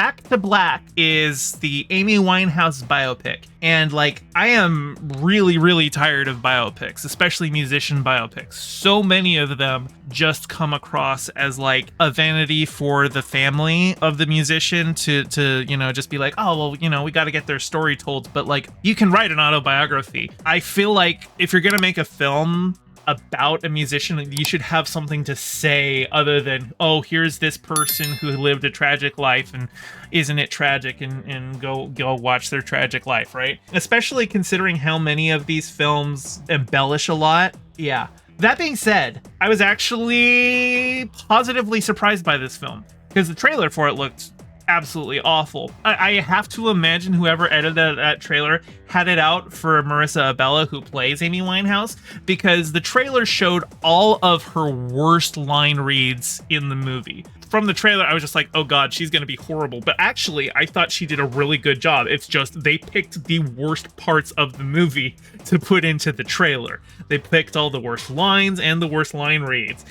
Back to Black is the Amy Winehouse biopic. And like, I am really, really tired of biopics, especially musician biopics. So many of them just come across as like a vanity for the family of the musician to you know, just be like, oh, well, you know, we got to get their story told. But like, you can write an autobiography. I feel like if you're going to make a film about a musician, you should have something to say other than, oh, here's this person who lived a tragic life and isn't it tragic, and go watch their tragic life, right? Especially considering how many of these films embellish a lot. Yeah. That being said, I was actually positively surprised by this film because the trailer for it looked absolutely awful. I have to imagine whoever edited that trailer had it out for Marissa Abella, who plays Amy Winehouse, because the trailer showed all of her worst line reads in the movie. From the trailer, I was just like, oh god, she's gonna be horrible. But actually, I thought she did a really good job. It's just they picked the worst parts of the movie to put into the trailer. They picked all the worst lines and the worst line reads.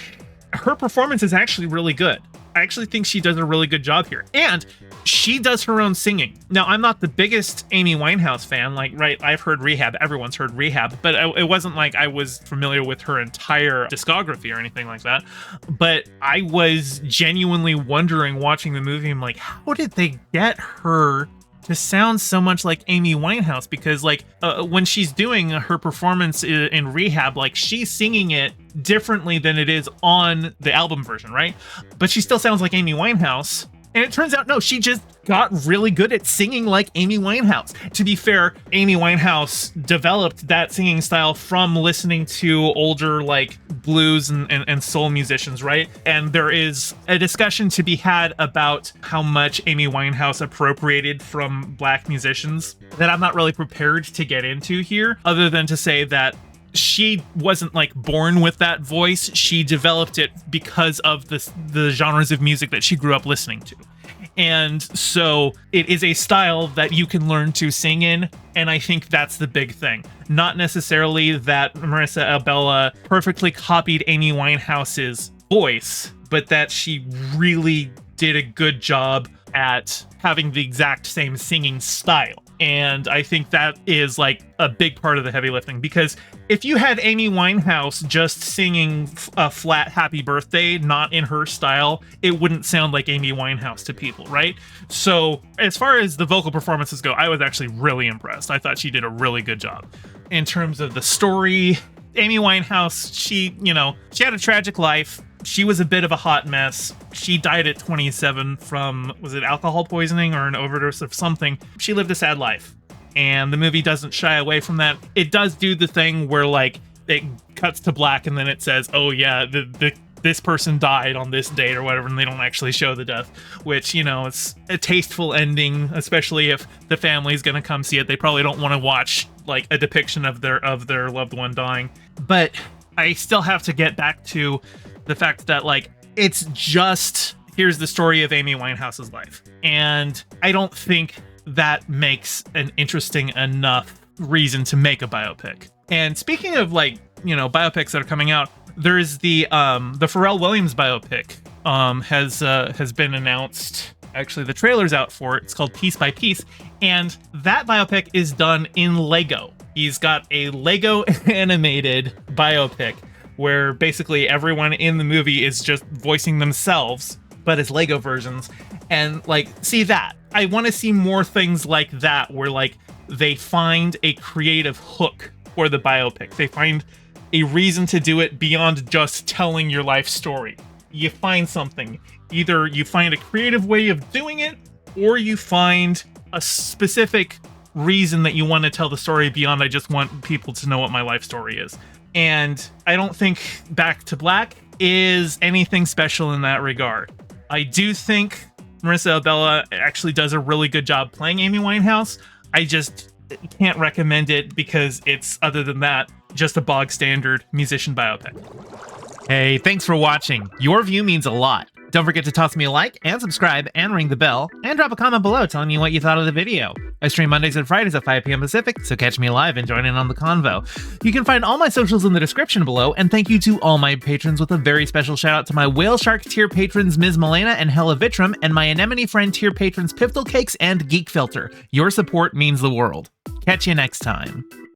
Her performance is actually really good. I actually think she does a really good job here. And she does her own singing. Now, I'm not the biggest Amy Winehouse fan. Like, right, I've heard Rehab. Everyone's heard Rehab. But it wasn't like I was familiar with her entire discography or anything like that. But I was genuinely wondering watching the movie, I'm like, how did they get her to sound so much like Amy Winehouse? Because like when she's doing her performance in Rehab, like she's singing it differently than it is on the album version, right? But she still sounds like Amy Winehouse. And it turns out, no, she just got really good at singing like Amy Winehouse. To be fair, Amy Winehouse developed that singing style from listening to older like blues and soul musicians, right? And there is a discussion to be had about how much Amy Winehouse appropriated from Black musicians that I'm not really prepared to get into here, other than to say that she wasn't like born with that voice. She developed it because of the genres of music that she grew up listening to. And so it is a style that you can learn to sing in. And I think that's the big thing. Not necessarily that Marissa Abella perfectly copied Amy Winehouse's voice, but that she really did a good job at having the exact same singing style. And I think that is like a big part of the heavy lifting, because if you had Amy Winehouse just singing a flat happy birthday, not in her style, it wouldn't sound like Amy Winehouse to people, right? So as far as the vocal performances go, I was actually really impressed. I thought she did a really good job. In terms of the story, Amy Winehouse, she had a tragic life. She was a bit of a hot mess. She died at 27 from, was it alcohol poisoning or an overdose of something? She lived a sad life. And the movie doesn't shy away from that. It does do the thing where like it cuts to black and then it says, oh yeah, this person died on this date or whatever, and they don't actually show the death, which, it's a tasteful ending, especially if the family's gonna come see it. They probably don't want to watch like a depiction of their loved one dying. But I still have to get back to the fact that like it's just, here's the story of Amy Winehouse's life, and I don't think that makes an interesting enough reason to make a biopic. And speaking of like biopics that are coming out, there's the Pharrell Williams biopic has been announced. Actually, the trailer's out for it. It's called Piece by Piece, and that biopic is done in Lego. He's got a Lego animated biopic where basically everyone in the movie is just voicing themselves, but as Lego versions. And like, see that. I want to see more things like that, where like they find a creative hook for the biopic. They find a reason to do it beyond just telling your life story. You find something. Either you find a creative way of doing it, or you find a specific reason that you want to tell the story beyond I just want people to know what my life story is. And I don't think Back to Black is anything special in that regard. I do think Marissa Abella actually does a really good job playing Amy Winehouse. I just can't recommend it because it's, other than that, just a bog standard musician biopic. Hey, thanks for watching. Your view means a lot. Don't forget to toss me a like and subscribe and ring the bell and drop a comment below telling me what you thought of the video. I stream Mondays and Fridays at 5 p.m. Pacific, so catch me live and join in on the convo. You can find all my socials in the description below, and thank you to all my patrons with a very special shout out to my Whale Shark tier patrons Ms. Milena and Hella Vitrum, and my Anemone Friend tier patrons Piftle Cakes and Geek Filter. Your support means the world. Catch you next time.